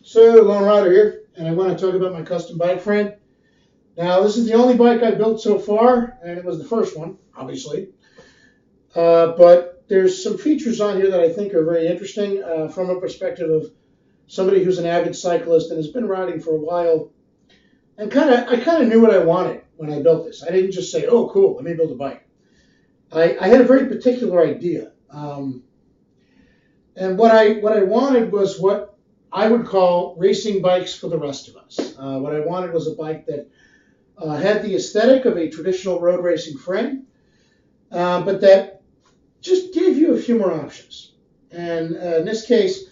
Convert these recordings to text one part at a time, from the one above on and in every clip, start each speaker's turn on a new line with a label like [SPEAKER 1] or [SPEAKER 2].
[SPEAKER 1] So, Lone Rider here, and I want to talk about my custom bike frame. Now, this is the only bike I built so far, and it was the first one, obviously. But there's some features on here that I think are very interesting from a perspective of somebody who's an avid cyclist and has been riding for a while. And I kind of knew what I wanted when I built this. I didn't just say, "Oh, cool, let me build a bike." I had a very particular idea, and what I wanted was what I would call racing bikes for the rest of us. What I wanted was a bike that had the aesthetic of a traditional road racing frame, but that just gave you a few more options. And in this case,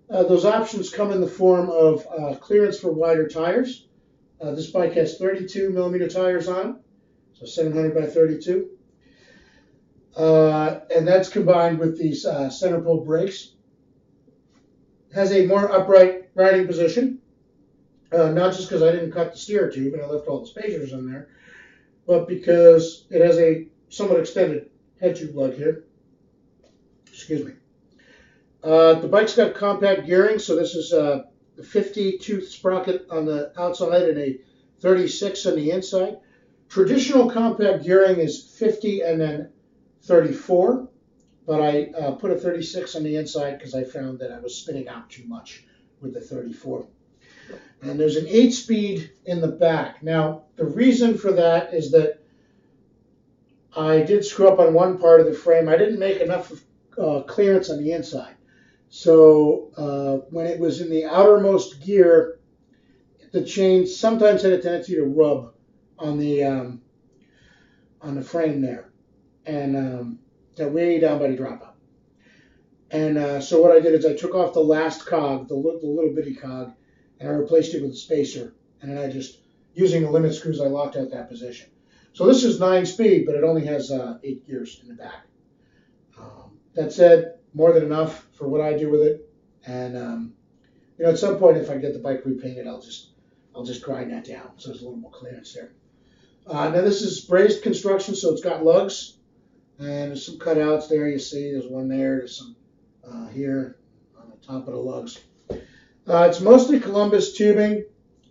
[SPEAKER 1] those options come in the form of clearance for wider tires. This bike has 32 millimeter tires on it, so 700 by 32. And that's combined with these center pull brakes. Has a more upright riding position, not just because I didn't cut the steer tube and I left all the spacers in there, but because it has a somewhat extended head tube lug here. Excuse me. The bike's got compact gearing, so this is a 50 tooth sprocket on the outside and a 36 on the inside. Traditional compact gearing is 50 and then 34, but I put a 36 on the inside because I found that I was spinning out too much with the 34. And there's an 8-speed in the back. Now, the reason for that is that I did screw up on one part of the frame. I didn't make enough clearance on the inside. So when it was in the outermost gear, the chain sometimes had a tendency to rub on the frame there, and that way down by the dropout. And so what I did is I took off the last cog, the little bitty cog, and I replaced it with a spacer. And then I just, using the limit screws, I locked out that position. So this is 9-speed, but it only has 8 gears in the back. That said, more than enough for what I do with it. And at some point, if I get the bike repainted, I'll just grind that down so there's a little more clearance there. Now this is braced construction, so it's got lugs, and there's some cutouts there. You see, there's one there. There's some here on the top of the lugs. It's mostly Columbus tubing,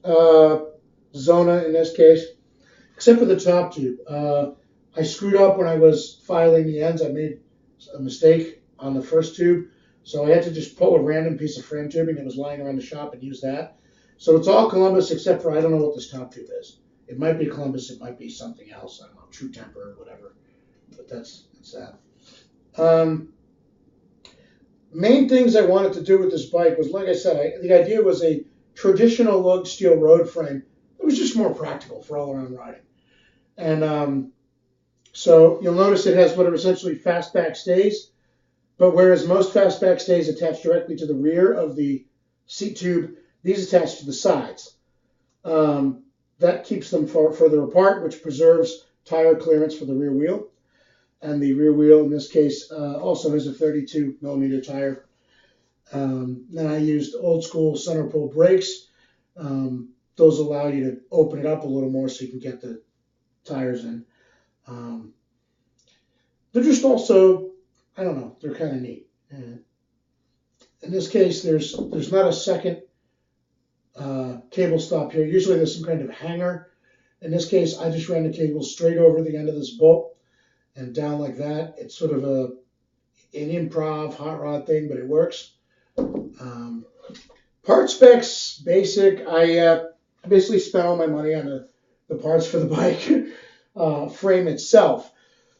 [SPEAKER 1] Zona in this case, except for the top tube. I screwed up when I was filing the ends. I made a mistake on the first tube, so I had to just pull a random piece of frame tubing that was lying around the shop and use that. So it's all Columbus except for I don't know what this top tube is. It might be Columbus, it might be something else. I don't know, True Temper or whatever. But that's that. Main things I wanted to do with this bike was, like I said, the idea was a traditional lug steel road frame. It was just more practical for all-around riding. And so you'll notice it has what are essentially fastback stays, but whereas most fastback stays attach directly to the rear of the seat tube, these attach to the sides. That keeps them further apart, which preserves tire clearance for the rear wheel. And the rear wheel, in this case, also has a 32 millimeter tire. Then I used old school center pull brakes. Those allow you to open it up a little more so you can get the tires in. They're just also, I don't know, they're kind of neat. And in this case, there's not a second cable stop here. Usually there's some kind of hanger. In this case, I just ran the cable straight over the end of this bolt and down like that. It's sort of an improv hot rod thing, but it works. Part specs, basic. I basically spent all my money on the parts for the bike frame itself.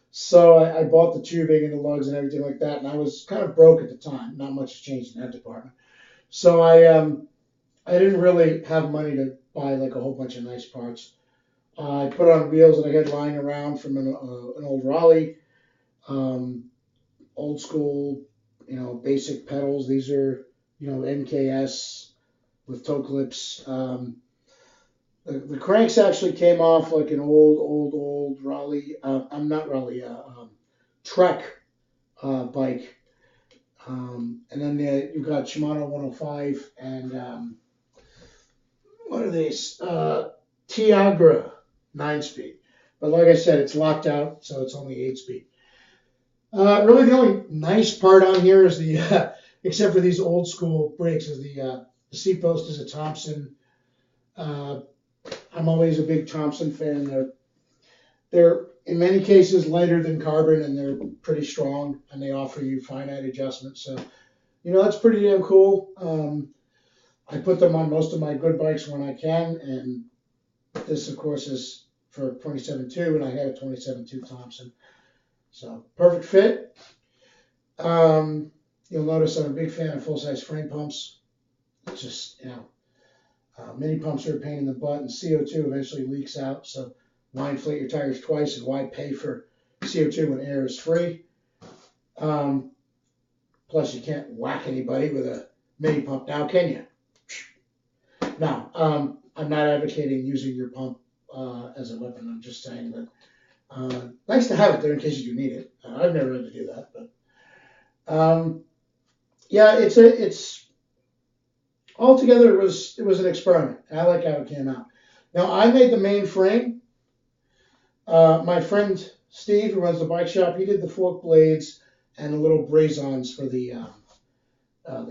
[SPEAKER 1] So I bought the tubing and the lugs and everything like that, and I was kind of broke at the time. Not much changed in that department. So I didn't really have money to buy like a whole bunch of nice parts. I put on wheels that I had lying around from an old Raleigh, old school, basic pedals. These are, MKS with toe clips. The cranks actually came off like an old Raleigh. I'm not Raleigh, Trek bike. And then you've got Shimano 105 and what are these? Tiagra 9-speed. But like I said, it's locked out, so it's only 8-speed. Really, the only nice part on here is the, except for these old school brakes, is the The seat post is a Thompson. I'm always a big Thompson fan. They're in many cases lighter than carbon, and they're pretty strong, and they offer you finite adjustments. So, that's pretty damn cool. I put them on most of my good bikes when I can, and this, of course, is for 27.2, and I had a 27.2 Thompson. So, perfect fit. You'll notice I'm a big fan of full-size frame pumps. It's just, mini pumps are a pain in the butt, and CO2 eventually leaks out. So why inflate your tires twice, and why pay for CO2 when air is free? Plus, you can't whack anybody with a mini pump now, can you? Now, I'm not advocating using your pump as a weapon. I'm just saying that nice to have it there in case you do need it. I've never had to do that, but yeah, it's altogether it was an experiment. I like how it came out. Now I made the main frame. My friend Steve, who runs the bike shop, he did the fork blades and the little brazons for the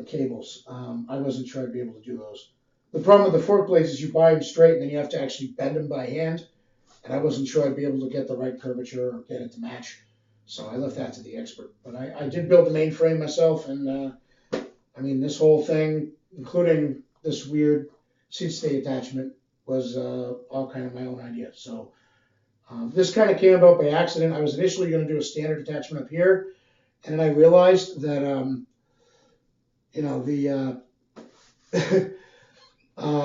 [SPEAKER 1] cables. I wasn't sure I'd be able to do those. The problem with the fork blades is you buy them straight and then you have to actually bend them by hand. And I wasn't sure I'd be able to get the right curvature or get it to match. So I left that to the expert. But I did build the main frame myself. And this whole thing, including this weird seat stay attachment, was all kind of my own idea. So this kind of came about by accident. I was initially going to do a standard attachment up here. And then I realized that,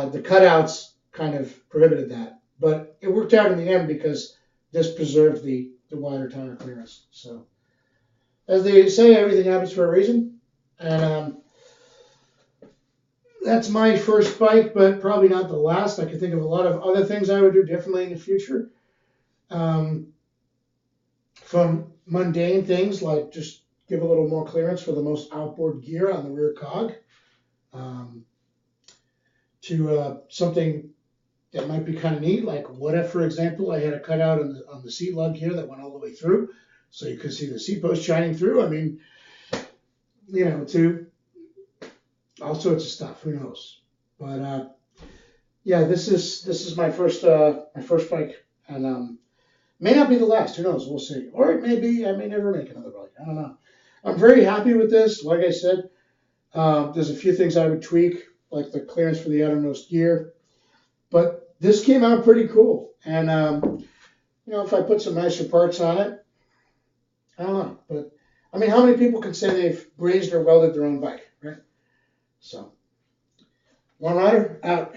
[SPEAKER 1] the cutouts kind of prohibited that, but it worked out in the end because this preserved the wider tire clearance. So, as they say, everything happens for a reason, and that's my first bike, but probably not the last. I could think of a lot of other things I would do differently in the future, from mundane things like just give a little more clearance for the most outboard gear on the rear cog, to something that might be kind of neat, like what if, for example, I had a cutout on the seat lug here that went all the way through, so you could see the seat post shining through. To all sorts of stuff. Who knows? But yeah, this is my first bike, and may not be the last. Who knows? We'll see. Or it may be. I may never make another bike. I don't know. I'm very happy with this. Like I said, there's a few things I would tweak, like the clearance for the outermost gear. But this came out pretty cool. And, if I put some nicer parts on it, I don't know. But, how many people can say they've brazed or welded their own bike, right? So, One Rider, out.